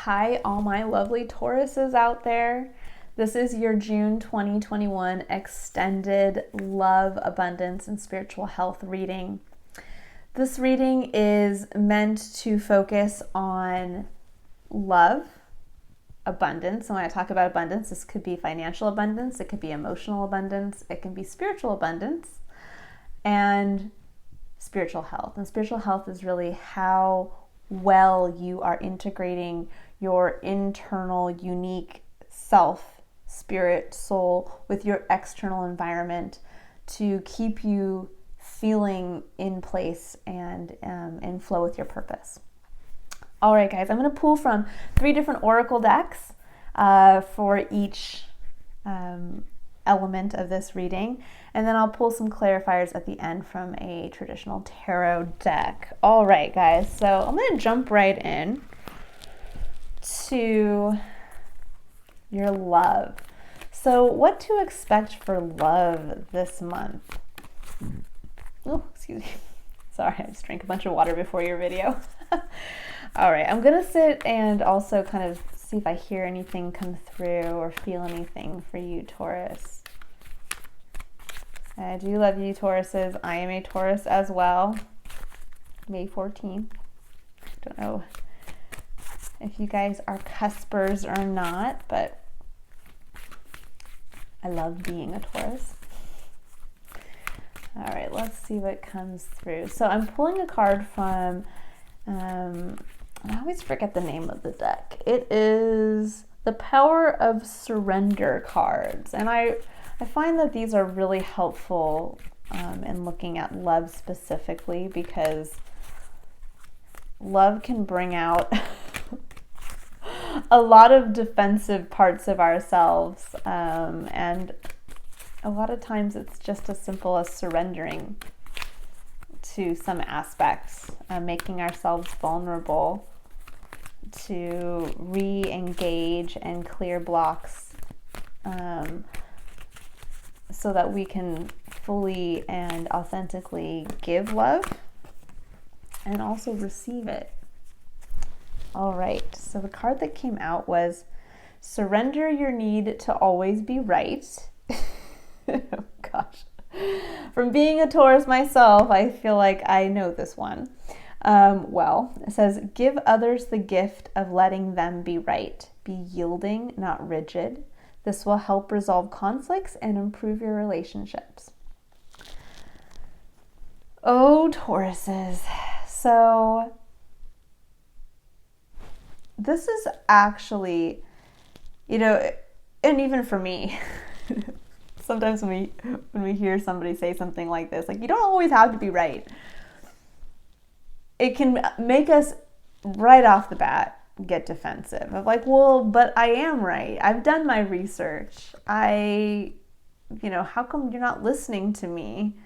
Hi, all my lovely Tauruses out there. This is your June 2021 extended love, abundance, and spiritual health reading. This reading is meant to focus on love, abundance. And when I talk about abundance, this could be financial abundance, it could be emotional abundance, it can be spiritual abundance, and spiritual health. And spiritual health is really how well you are integrating your internal, unique self, spirit, soul with your external environment to keep you feeling in place and in flow with your purpose. All right, guys, I'm going to pull from 3 different oracle decks for each element of this reading, and then I'll pull some clarifiers at the end from a traditional tarot deck. All right, guys, so I'm going to jump right in to your love. So what to expect for love this month? Oh, excuse me. Sorry, I just drank a bunch of water before your video. All right, I'm going to sit and also kind of see if I hear anything come through or feel anything for you, Taurus. I do love you, Tauruses. I am a Taurus as well. May 14th. Don't know if you guys are cuspers or not, but I love being a Taurus. All right, let's see what comes through. So I'm pulling a card from, I always forget the name of the deck. It is the Power of Surrender cards. And I find that these are really helpful in looking at love specifically, because love can bring out a lot of defensive parts of ourselves, and a lot of times it's just as simple as surrendering to some aspects, making ourselves vulnerable to re-engage and clear blocks, so that we can fully and authentically give love and also receive it. All right, so the card that came out was Surrender Your Need to Always Be Right. Oh, gosh. From being a Taurus myself, I feel like I know this one. Well, it says, give others the gift of letting them be right. Be yielding, not rigid. This will help resolve conflicts and improve your relationships. Oh, Tauruses. So this is actually, and even for me, sometimes when we hear somebody say something like this, like, you don't always have to be right. It can make us right off the bat get defensive of like, well, but I am right. I've done my research. How come you're not listening to me?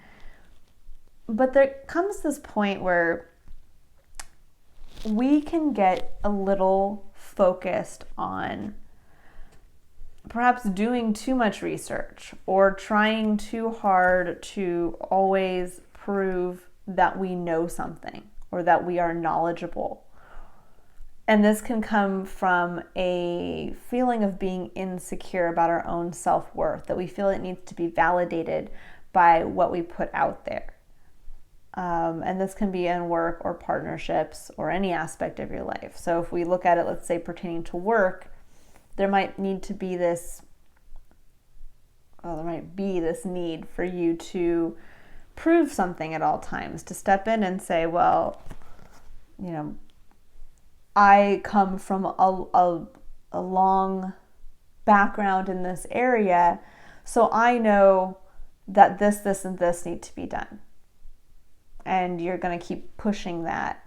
But there comes this point where we can get a little focused on perhaps doing too much research or trying too hard to always prove that we know something or that we are knowledgeable. And this can come from a feeling of being insecure about our own self-worth, that we feel it needs to be validated by what we put out there. And this can be in work or partnerships or any aspect of your life. So if we look at it, let's say pertaining to work, there might be this need for you to prove something at all times, to step in and say, well, I come from a long background in this area, so I know that this, and this need to be done. And you're going to keep pushing that.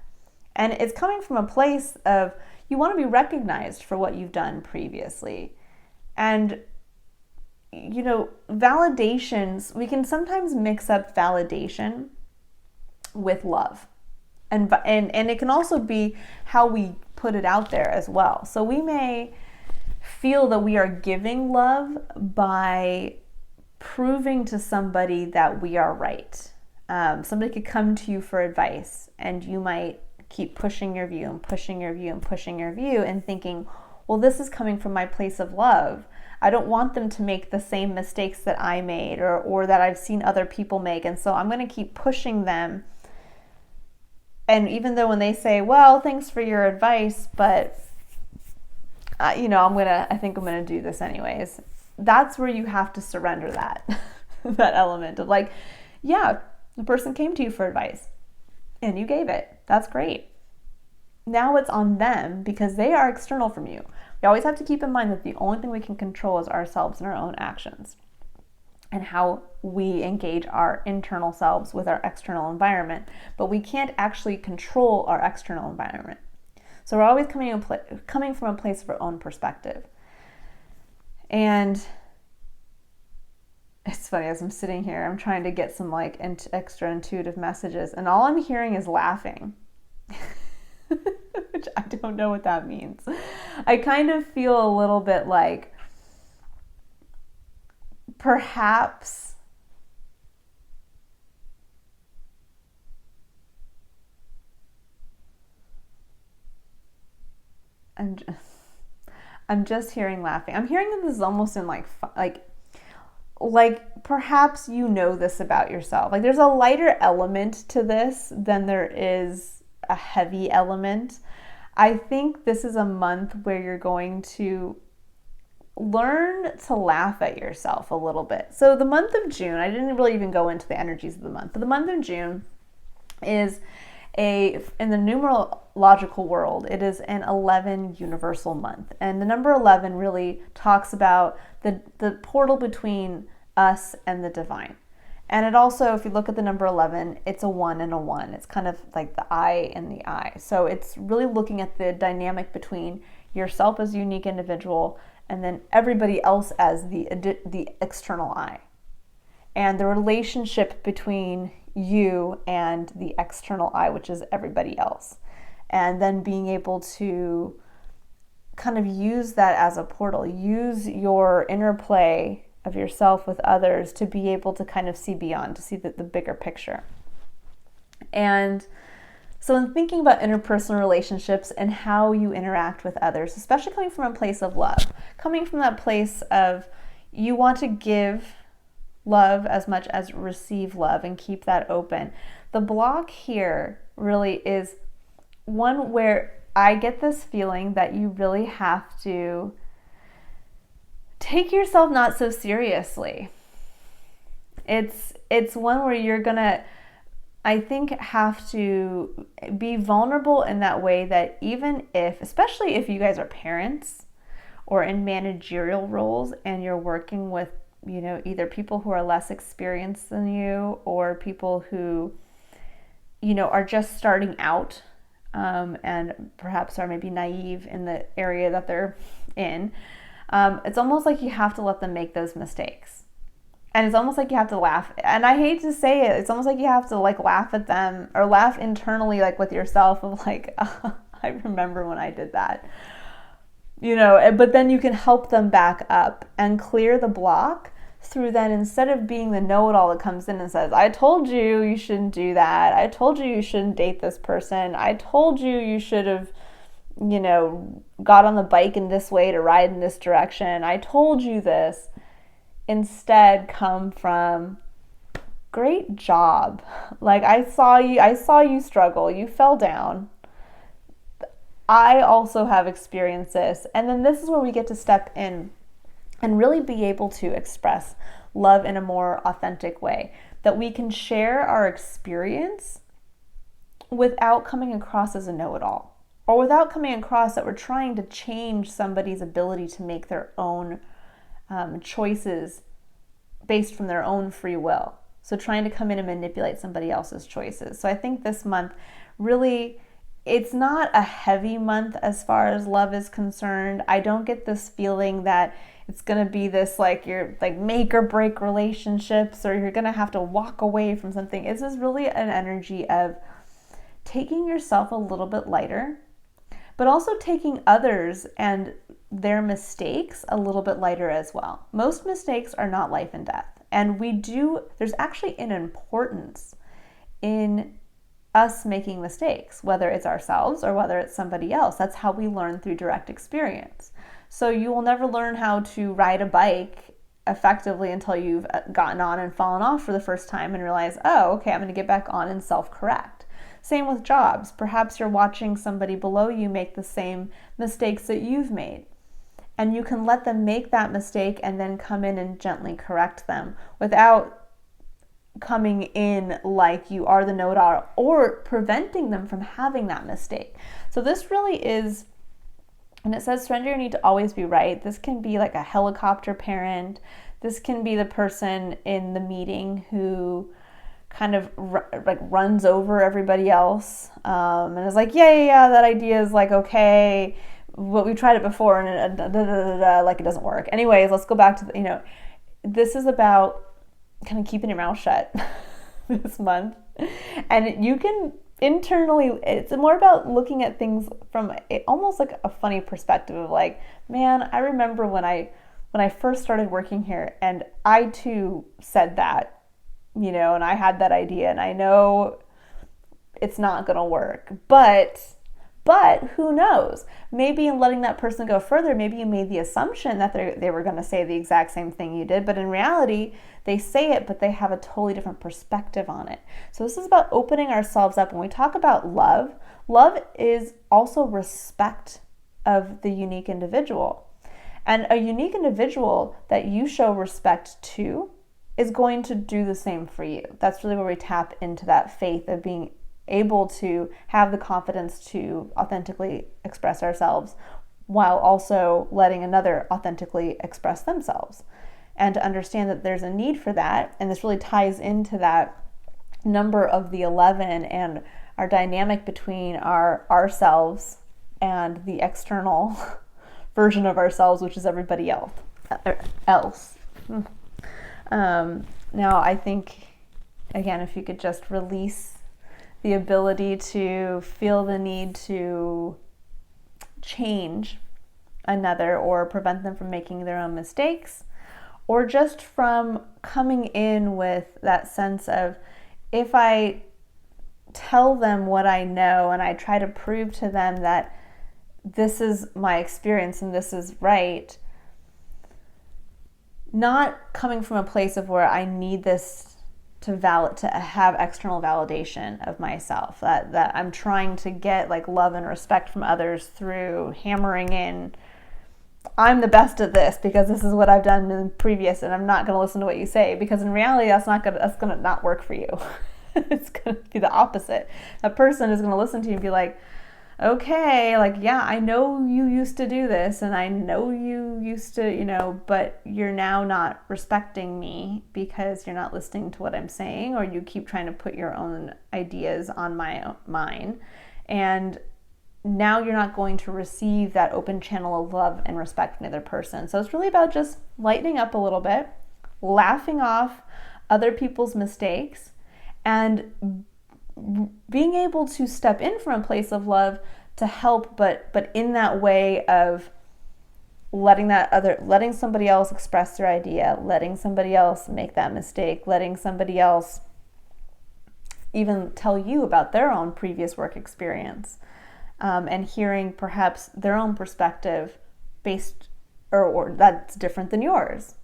And it's coming from a place of you want to be recognized for what you've done previously. And, validations, we can sometimes mix up validation with love. And it can also be how we put it out there as well. So we may feel that we are giving love by proving to somebody that we are right. Somebody could come to you for advice and you might keep pushing your view and pushing your view and pushing your view and thinking, well, this is coming from my place of love. I don't want them to make the same mistakes that I made or that I've seen other people make. And so I'm going to keep pushing them. And even though when they say, well, thanks for your advice, but I think I'm going to do this anyways. That's where you have to surrender that, that element of like, yeah, the person came to you for advice and you gave it. That's great. Now it's on them because they are external from you. We always have to keep in mind that the only thing we can control is ourselves and our own actions and how we engage our internal selves with our external environment. But we can't actually control our external environment. So we're always coming from a place of our own perspective. And it's funny, as I'm sitting here, I'm trying to get some like extra intuitive messages, and all I'm hearing is laughing. Which I don't know what that means. I kind of feel a little bit like perhaps I'm just hearing laughing. I'm hearing that this is almost in like perhaps you know this about yourself. Like there's a lighter element to this than there is a heavy element. I think this is a month where you're going to learn to laugh at yourself a little bit. So the month of June, I didn't really even go into the energies of the month, but the month of June is in the numerological world, it is an 11 universal month. And the number 11 really talks about the portal between us and the divine. And it also, if you look at the number 11, it's a 1 and a 1. It's kind of like the I and the I. So it's really looking at the dynamic between yourself as a unique individual and then everybody else as the external I. And the relationship between you and the external I, which is everybody else. And then being able to kind of use that as a portal, use your interplay of yourself with others to be able to kind of see beyond, to see the bigger picture. And so in thinking about interpersonal relationships and how you interact with others, especially coming from a place of love, coming from that place of you want to give love as much as receive love and keep that open. The block here really is one where I get this feeling that you really have to take yourself not so seriously. It's one where you're gonna, I think, have to be vulnerable in that way that even if, especially if you guys are parents or in managerial roles and you're working with, either people who are less experienced than you or people who, are just starting out and perhaps are maybe naive in the area that they're in. It's almost like you have to let them make those mistakes. And it's almost like you have to laugh. And I hate to say it, it's almost like you have to like laugh at them or laugh internally, like with yourself of like, oh, I remember when I did that. But then you can help them back up and clear the block through then, instead of being the know-it-all that comes in and says, I told you you shouldn't do that. I told you you shouldn't date this person. I told you you should have, got on the bike in this way to ride in this direction. I told you this. Instead, come from, great job. Like, I saw you struggle. You fell down. I also have experienced this. And then this is where we get to step in and really be able to express love in a more authentic way, that we can share our experience without coming across as a know-it-all, or without coming across that we're trying to change somebody's ability to make their own choices based from their own free will. So trying to come in and manipulate somebody else's choices. So I think this month really, it's not a heavy month as far as love is concerned. I don't get this feeling that it's going to be this like you're like make or break relationships or you're going to have to walk away from something. It's just really an energy of taking yourself a little bit lighter, but also taking others and their mistakes a little bit lighter as well. Most mistakes are not life and death. And there's actually an importance in us making mistakes, whether it's ourselves or whether it's somebody else. That's how we learn, through direct experience. So you will never learn how to ride a bike effectively until you've gotten on and fallen off for the first time and realize, oh, okay, I'm going to get back on and self-correct. Same with jobs. Perhaps you're watching somebody below you make the same mistakes that you've made. And you can let them make that mistake and then come in and gently correct them without coming in like you are the know-it-all or preventing them from having that mistake. So this really is, and it says surrender your need to always be right. This can be like a helicopter parent. This can be the person in the meeting who kind of like runs over everybody else and is like, yeah, that idea is like, okay, but we tried it before and like it doesn't work. Anyways, let's go back to this is about kind of keeping your mouth shut this month. And you can internally, it's more about looking at things from almost like a funny perspective of like, man, I remember when I first started working here and I too said that, and I had that idea and I know it's not going to work, but who knows? Maybe in letting that person go further, maybe you made the assumption that they were going to say the exact same thing you did, but in reality, they say it, but they have a totally different perspective on it. So this is about opening ourselves up. When we talk about love, love is also respect of the unique individual. And a unique individual that you show respect to is going to do the same for you. That's really where we tap into that faith of being able to have the confidence to authentically express ourselves while also letting another authentically express themselves, and to understand that there's a need for that. And this really ties into that number of the 11 and our dynamic between ourselves and the external version of ourselves, which is everybody else. Now I think, again, if you could just release the ability to feel the need to change another or prevent them from making their own mistakes, or just from coming in with that sense of, if I tell them what I know and I try to prove to them that this is my experience and this is right, not coming from a place of where I need this to have external validation of myself, that I'm trying to get like love and respect from others through hammering in, I'm the best at this because this is what I've done in previous, and I'm not going to listen to what you say, because in reality that's going to not work for you. It's going to be the opposite. That person is going to listen to you and be like, okay, like, yeah, I know you used to do this and I know you used to, but you're now not respecting me because you're not listening to what I'm saying, or you keep trying to put your own ideas on mine. And now you're not going to receive that open channel of love and respect from the other person. So it's really about just lightening up a little bit, laughing off other people's mistakes, and being able to step in from a place of love to help, but in that way of letting somebody else express their idea, letting somebody else make that mistake, letting somebody else even tell you about their own previous work experience, and hearing perhaps their own perspective based or that's different than yours.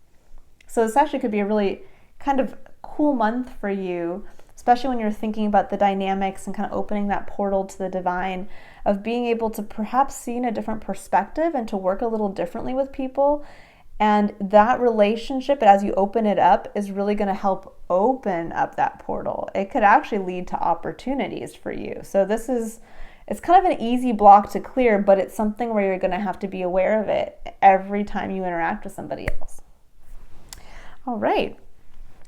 So this actually could be a really kind of cool month for you, especially when you're thinking about the dynamics and kind of opening that portal to the divine, of being able to perhaps see in a different perspective and to work a little differently with people. And that relationship, as you open it up, is really going to help open up that portal. It could actually lead to opportunities for you. So it's kind of an easy block to clear, but it's something where you're going to have to be aware of it every time you interact with somebody else. All right.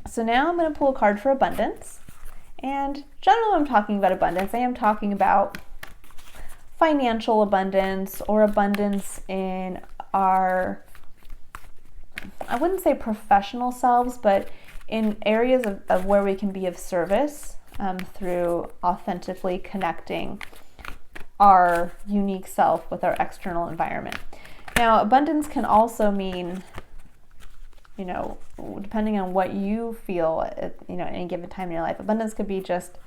So now I'm going to pull a card for abundance. And generally when I'm talking about abundance, I am talking about financial abundance or abundance in our, I wouldn't say professional selves, but in areas of where we can be of service through authentically connecting our unique self with our external environment. Now, abundance can also mean, depending on what you feel at any given time in your life, abundance could be just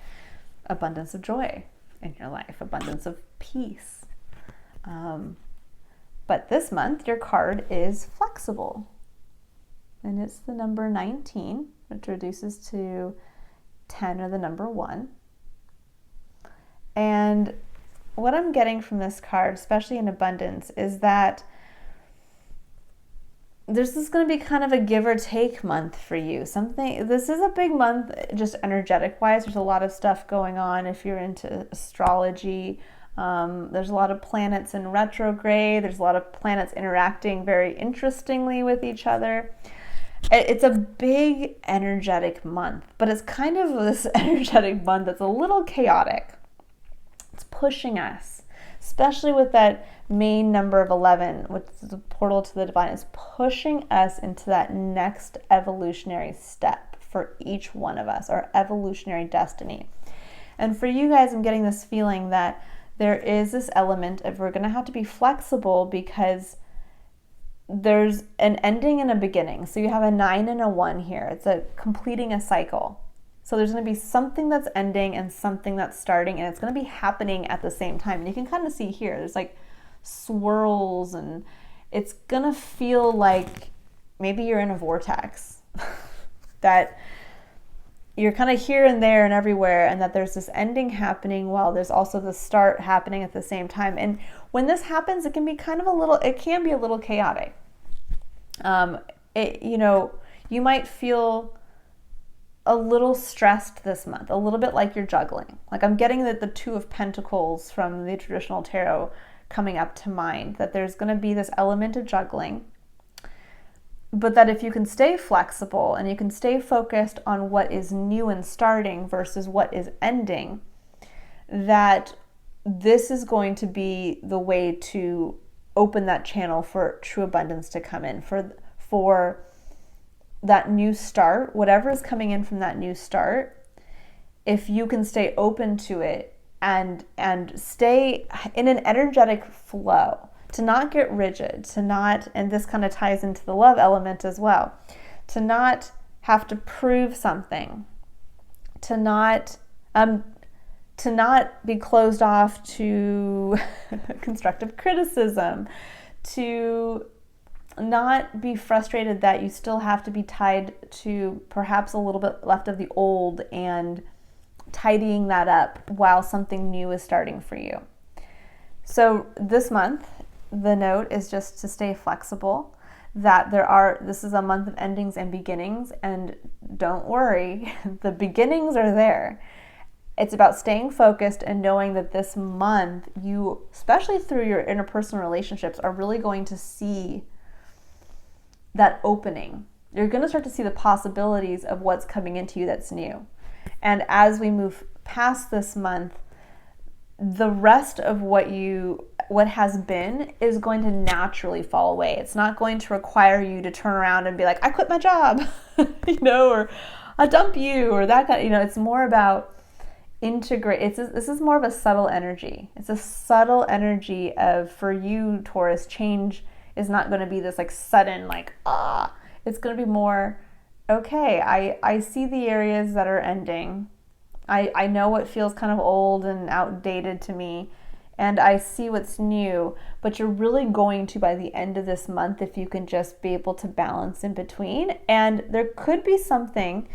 abundance of joy in your life, abundance of peace. But this month, your card is flexible. And it's the number 19, which reduces to 10 or the number 1. And what I'm getting from this card, especially in abundance, is that this is going to be kind of a give or take month for you. This is a big month, just energetic wise. There's a lot of stuff going on. If you're into astrology, there's a lot of planets in retrograde. There's a lot of planets interacting very interestingly with each other. It's a big energetic month, but it's kind of this energetic month that's a little chaotic. It's pushing us, especially with that main number of 11, which is the portal to the divine. Is pushing us into that next evolutionary step for each one of us, our evolutionary destiny. And for you guys, I'm getting this feeling that there is this element of we're going to have to be flexible because there's an ending and a beginning. So you have a 9 and a 1 here. It's a completing a cycle. So there's going to be something that's ending and something that's starting, and it's going to be happening at the same time. And you can kind of see here, there's like swirls, and it's going to feel like maybe you're in a vortex, that you're kind of here and there and everywhere, and that there's this ending happening while there's also the start happening at the same time. And when this happens, it can be a little chaotic. You might feel a little stressed this month, a little bit like you're juggling. Like I'm getting that the 2 of Pentacles from the traditional tarot coming up to mind, that there's going to be this element of juggling, but that if you can stay flexible and you can stay focused on what is new and starting versus what is ending, that this is going to be the way to open that channel for true abundance to come in, for that new start, whatever is coming in from that new start. If you can stay open to it and stay in an energetic flow, to not get rigid, and this kind of ties into the love element as well, to not have to prove something, to not be closed off to constructive criticism, to not be frustrated that you still have to be tied to perhaps a little bit left of the old and tidying that up while something new is starting for you. So this month, the note is just to stay flexible, that this is a month of endings and beginnings, and don't worry, the beginnings are there. It's about staying focused and knowing that this month, you, especially through your interpersonal relationships, are really going to see that opening. You're going to start to see the possibilities of what's coming into you that's new. And as we move past this month, the rest of what has been is going to naturally fall away. It's not going to require you to turn around and be like, I quit my job, or I'll dump you, or that kind of, it's more about integrate. This is more of a subtle energy. It's a subtle energy of, for you, Taurus, change is not going to be this like sudden, it's going to be more, okay, I see the areas that are ending. I know what feels kind of old and outdated to me, and I see what's new, but you're really going to, by the end of this month, if you can just be able to balance in between. And there could be something,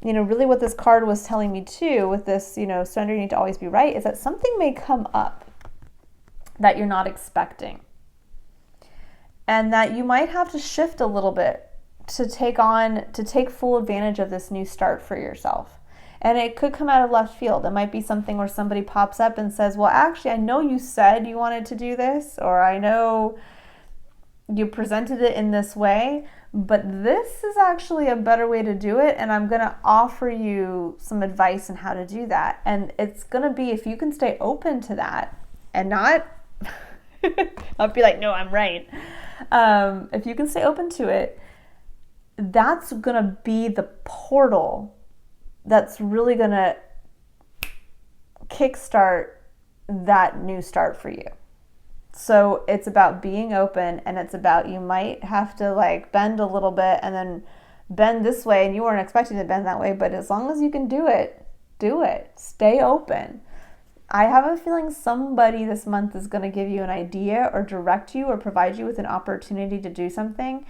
really what this card was telling me too, with this, surrender, you need to always be right, is that something may come up that you're not expecting. And that you might have to shift a little bit to take full advantage of this new start for yourself. And it could come out of left field. It might be something where somebody pops up and says, well, actually, I know you said you wanted to do this, or I know you presented it in this way, but this is actually a better way to do it, and I'm going to offer you some advice on how to do that. And it's going to be, if you can stay open to that and not be like, no, I'm right. If you can stay open to it, that's going to be the portal that's really going to kickstart that new start for you. So it's about being open, and it's about, you might have to bend a little bit and then bend this way, and you weren't expecting to bend that way, but as long as you can do it, do it. Stay open. I have a feeling somebody this month is going to give you an idea or direct you or provide you with an opportunity to do something.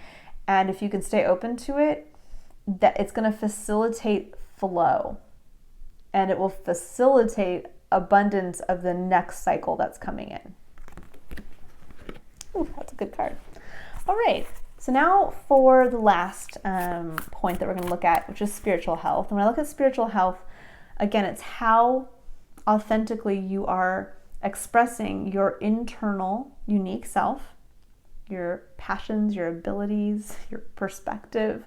And if you can stay open to it, that it's going to facilitate flow. And it will facilitate abundance of the next cycle that's coming in. Ooh, that's a good card. All right. So now for the last point that we're going to look at, which is spiritual health. And when I look at spiritual health, again, it's how authentically you are expressing your internal unique self, your passions, your abilities, your perspective,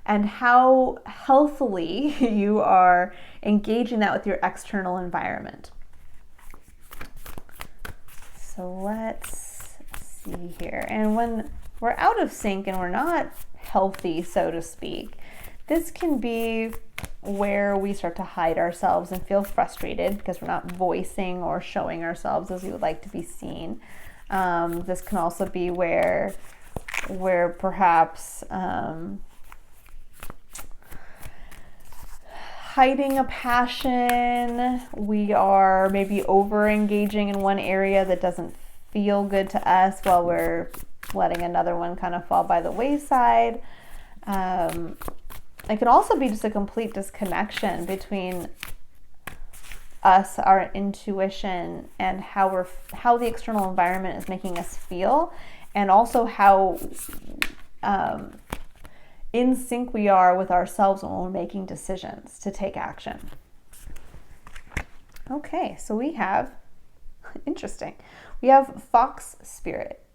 and how healthily you are engaging that with your external environment. So let's see here. And when we're out of sync and we're not healthy, so to speak, this can be where we start to hide ourselves and feel frustrated because we're not voicing or showing ourselves as we would like to be seen. This can also be where perhaps hiding a passion, we are maybe over engaging in one area that doesn't feel good to us while we're letting another one kind of fall by the wayside. It can also be just a complete disconnection between us, our intuition, and how the external environment is making us feel, and also how in sync we are with ourselves when we're making decisions to take action. Okay, so we have, interesting, we have Fox Spirit,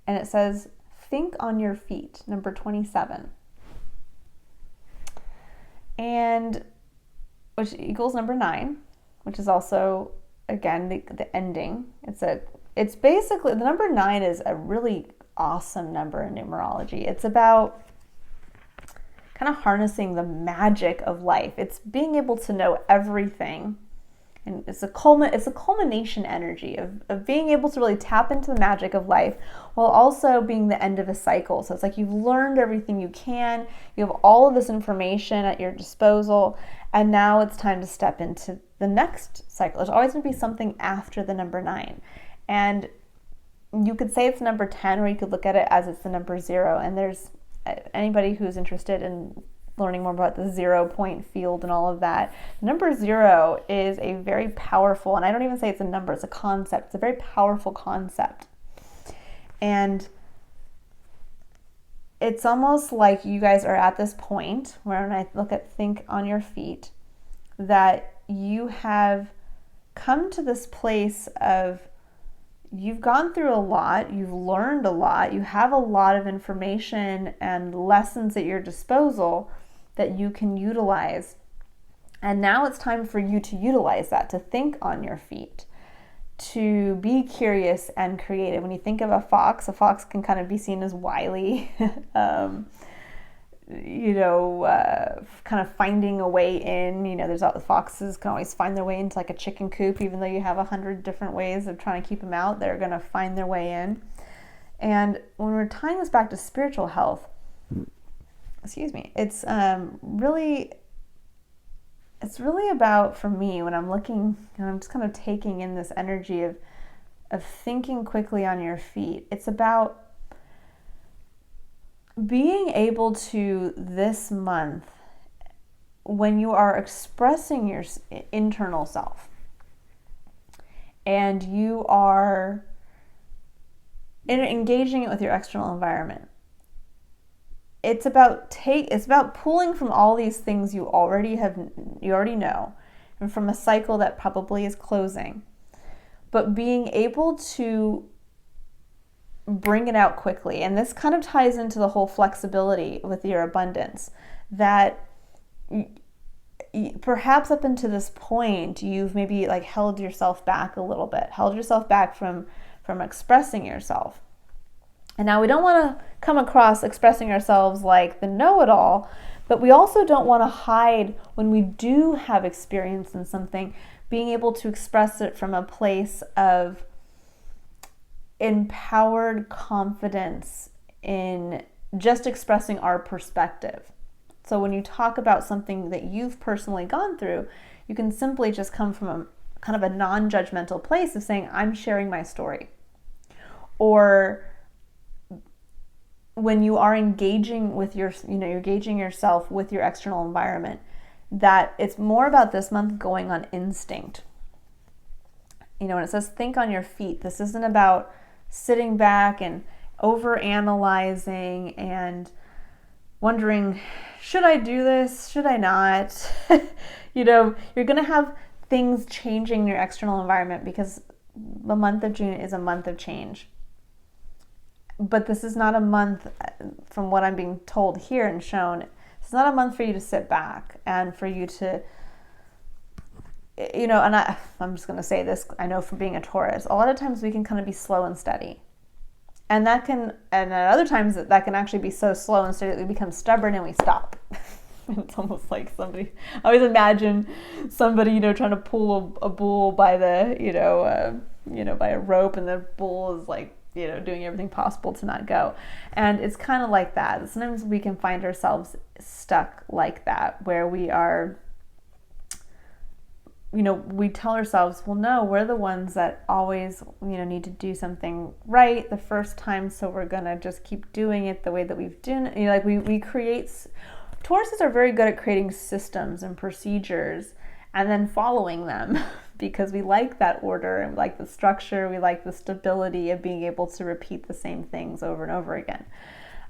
and it says, think on your feet, number 27. And which equals number 9, which is also, again, the ending. It's basically, the number 9 is a really awesome number in numerology. It's about kind of harnessing the magic of life. It's being able to know everything. And it's a culmination energy of being able to really tap into the magic of life while also being the end of a cycle. So it's like you've learned everything you can, you have all of this information at your disposal, and now it's time to step into the next cycle. There's always going to be something after the number 9. And you could say it's number 10, or you could look at it as it's the number 0. And there's anybody who's interested in learning more about the 0 point field and all of that. Number 0 is a very powerful, and I don't even say it's a number, it's a concept. It's a very powerful concept. And it's almost like you guys are at this point where, when I look at think on your feet, that you have come to this place of you've gone through a lot, you've learned a lot, you have a lot of information and lessons at your disposal that you can utilize. And now it's time for you to utilize that, to think on your feet, to be curious and creative. When you think of a fox can kind of be seen as wily, kind of finding a way in. There's all the foxes can always find their way into like a chicken coop, even though you have 100 different ways of trying to keep them out, they're going to find their way in. And when we're tying this back to spiritual health, it's really about, for me, when I'm looking and I'm just kind of taking in this energy of thinking quickly on your feet, it's about being able to, this month, when you are expressing your internal self and you are engaging it with your external environment, it's about pulling from all these things you already know, and from a cycle that probably is closing, but being able to bring it out quickly. And this kind of ties into the whole flexibility with your abundance, that perhaps up until this point you've maybe like held yourself back a little bit, from expressing yourself. And now we don't want to come across expressing ourselves like the know-it-all, but we also don't want to hide when we do have experience in something, being able to express it from a place of empowered confidence in just expressing our perspective. So when you talk about something that you've personally gone through, you can simply just come from a kind of a non-judgmental place of saying, I'm sharing my story. Or when you are engaging with you're engaging yourself with your external environment, that it's more about this month going on instinct. When it says think on your feet, this isn't about sitting back and over analyzing and wondering, should I do this? Should I not? You're going to have things changing in your external environment because the month of June is a month of change. But this is not a month, from what I'm being told here and shown, it's not a month for you to sit back and for you to, and I'm just going to say this, I know from being a Taurus, a lot of times we can kind of be slow and steady. And and at other times that can actually be so slow and steady that we become stubborn and we stop. It's almost like somebody, I always imagine somebody, trying to pull a bull by the, by a rope, and the bull is like, doing everything possible to not go. And it's kind of like that. Sometimes we can find ourselves stuck like that, where we are, we tell ourselves, well, no, we're the ones that always, need to do something right the first time. So we're going to just keep doing it the way that we've done it. We create, Tauruses are very good at creating systems and procedures and then following them because we like that order and we like the structure. We like the stability of being able to repeat the same things over and over again.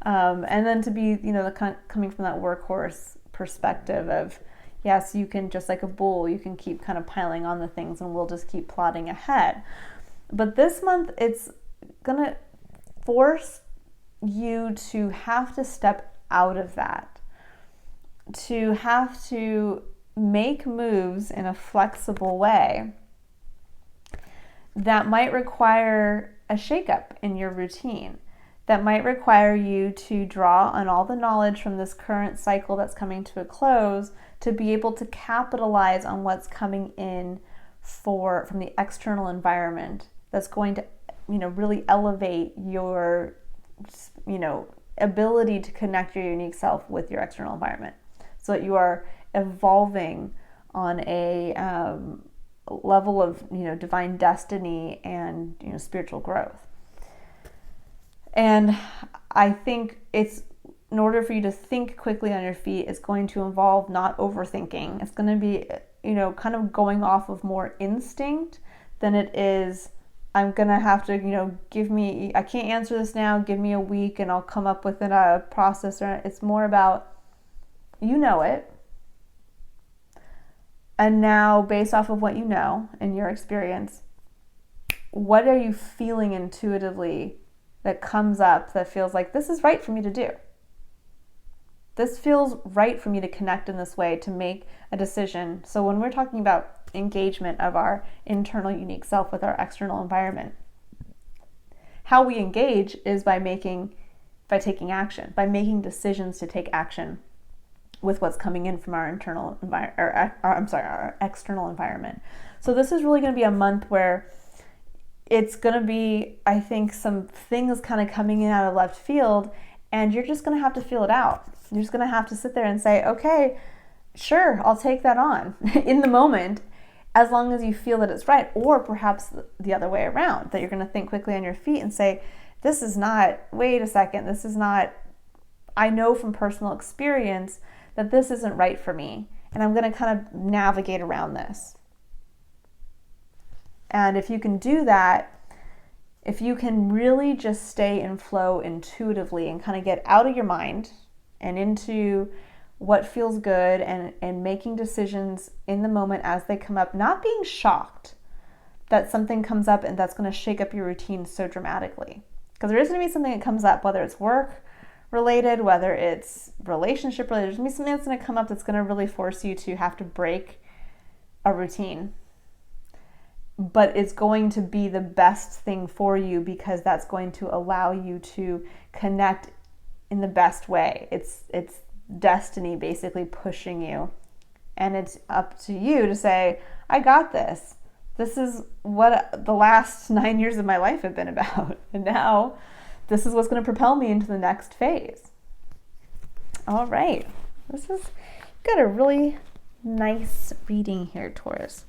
And then to be, coming from that workhorse perspective of, yes, you can, just like a bull, you can keep kind of piling on the things and we'll just keep plodding ahead. But this month, it's going to force you to have to step out of that, to have to make moves in a flexible way that might require a shakeup in your routine, that might require you to draw on all the knowledge from this current cycle that's coming to a close to be able to capitalize on what's coming in from the external environment that's going to, really elevate your, ability to connect your unique self with your external environment, so that you are evolving on a level of, divine destiny and, spiritual growth. And I think in order for you to think quickly on your feet, it's going to involve not overthinking. It's going to be, kind of going off of more instinct than it is, I'm going to have to, I can't answer this now, give me a week and I'll come up with a process. It's more about, it. And now, based off of what you know and your experience, what are you feeling intuitively that comes up that feels like this is right for me to do? This feels right for me to connect in this way, to make a decision. So when we're talking about engagement of our internal unique self with our external environment, how we engage is by taking action, by making decisions to take action with what's coming in from our our external environment. So this is really going to be a month where it's going to be, I think, some things kind of coming in out of left field, and you're just going to have to feel it out. You're just going to have to sit there and say, okay, sure, I'll take that on in the moment, as long as you feel that it's right. Or perhaps the other way around, that you're going to think quickly on your feet and say, wait a second, this is not, I know from personal experience that this isn't right for me, and I'm going to kind of navigate around this. And if you can do that, if you can really just stay in flow intuitively and kind of get out of your mind and into what feels good and making decisions in the moment as they come up, not being shocked that something comes up and that's going to shake up your routine so dramatically. Because there is going to be something that comes up, whether it's work related, whether it's relationship related, there's going to be something that's going to come up that's going to really force you to have to break a routine. But it's going to be the best thing for you, because that's going to allow you to connect in the best way. It's destiny basically pushing you, and it's up to you to say, I got this. This is what the last 9 years of my life have been about, and now this is what's going to propel me into the next phase. All right. got a really nice reading here, Taurus.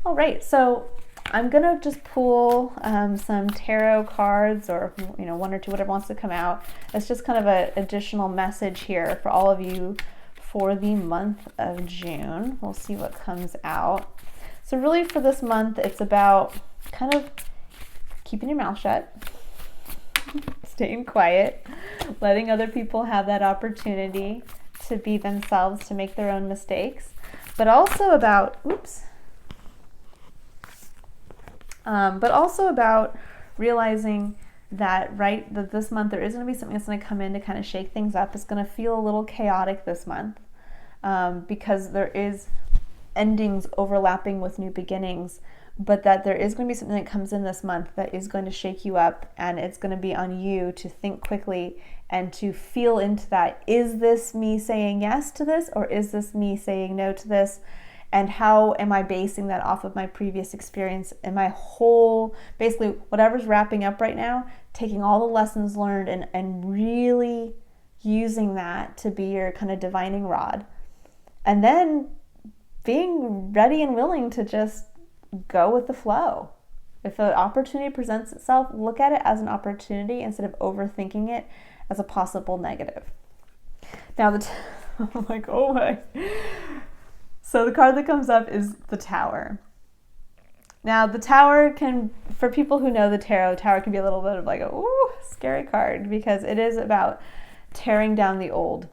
All right, so I'm gonna just pull some tarot cards, or one or two, whatever wants to come out. It's just kind of an additional message here for all of you for the month of June. We'll see what comes out. So really for this month, it's about kind of keeping your mouth shut, staying quiet, letting other people have that opportunity to be themselves, to make their own mistakes, but also about, realizing that that this month there is going to be something that's going to come in to kind of shake things up. It's going to feel a little chaotic this month because there is endings overlapping with new beginnings, but that there is going to be something that comes in this month that is going to shake you up, and it's going to be on you to think quickly and to feel into that. Is this me saying yes to this, or is this me saying no to this? And how am I basing that off of my previous experience and my whole, basically whatever's wrapping up right now, taking all the lessons learned and really using that to be your kind of divining rod. And then being ready and willing to just go with the flow. If an opportunity presents itself, look at it as an opportunity instead of overthinking it as a possible negative. Now I'm like, oh my. So the card that comes up is the Tower. Now the Tower can, for people who know the tarot, Tower can be a little bit of like a scary card, because it is about tearing down the old.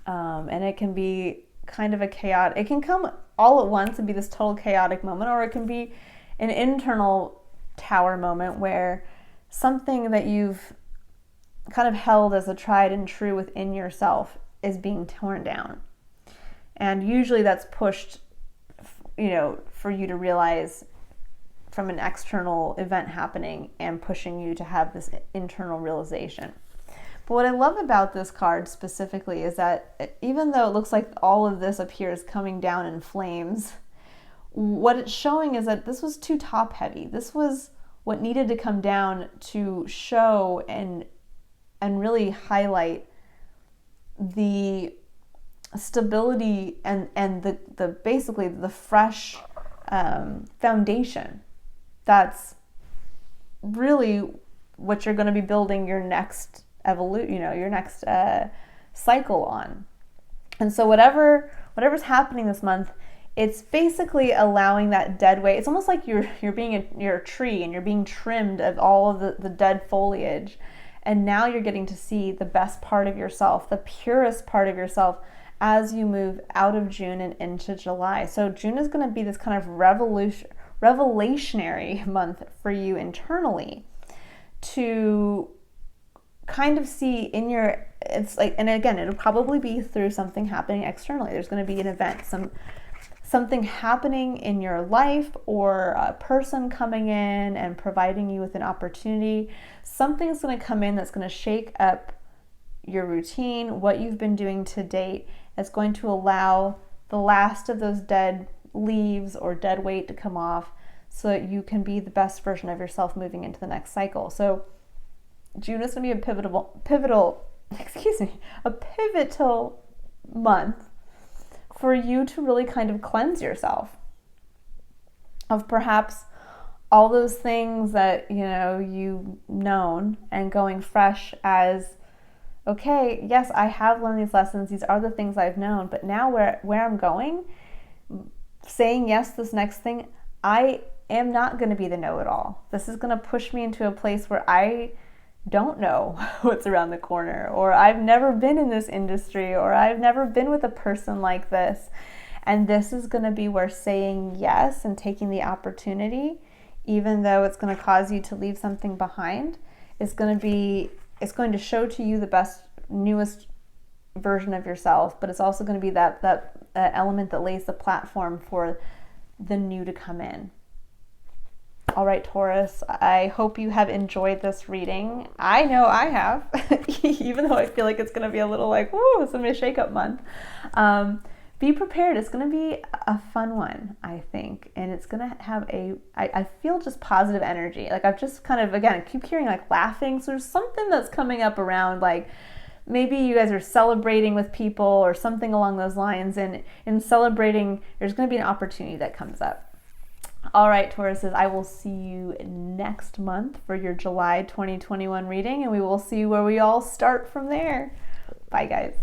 And it can be kind of a chaotic, it can come all at once and be this total chaotic moment, or it can be an internal Tower moment where something that you've kind of held as a tried and true within yourself is being torn down. And usually that's pushed, for you to realize from an external event happening and pushing you to have this internal realization. But what I love about this card specifically is that even though it looks like all of this up here is coming down in flames, what it's showing is that this was too top heavy. This was what needed to come down to show and really highlight the stability and the basically the fresh foundation that's really what you're going to be building your next your next cycle on. And so whatever's happening this month, it's basically allowing that dead weight. It's almost like you're a tree and you're being trimmed of all of the dead foliage, and now you're getting to see the best part of yourself, the purest part of yourself, as you move out of June and into July. So June is going to be this kind of revelationary month for you internally, to kind of see in your, it's like, and again, it'll probably be through something happening externally. There's going to be an event, something happening in your life, or a person coming in and providing you with an opportunity. Something's going to come in that's going to shake up your routine, what you've been doing to date. It's going to allow the last of those dead leaves or dead weight to come off, so that you can be the best version of yourself moving into the next cycle. So June is going to be a pivotal month for you to really kind of cleanse yourself of perhaps all those things that you've known, and going fresh as, okay, yes, I have learned these lessons. These are the things I've known, but now where I'm going, saying yes to this next thing, I am not going to be the know-it-all. This is going to push me into a place where I don't know what's around the corner, or I've never been in this industry, or I've never been with a person like this. And this is going to be where saying yes and taking the opportunity, even though it's going to cause you to leave something behind, it's going to show to you the best, newest version of yourself, but it's also going to be that element that lays the platform for the new to come in. All right, Taurus, I hope you have enjoyed this reading. I know I have, even though I feel like it's going to be a little like, woo, it's going to be a shake-up month. Be prepared. It's going to be a fun one, I think, and it's going to have I feel just positive energy. Like I've just kind of, again, I keep hearing like laughing, so there's something that's coming up around like maybe you guys are celebrating with people or something along those lines, and in celebrating, there's going to be an opportunity that comes up. All right, Tauruses, I will see you next month for your July 2021 reading, and we will see where we all start from there. Bye, guys.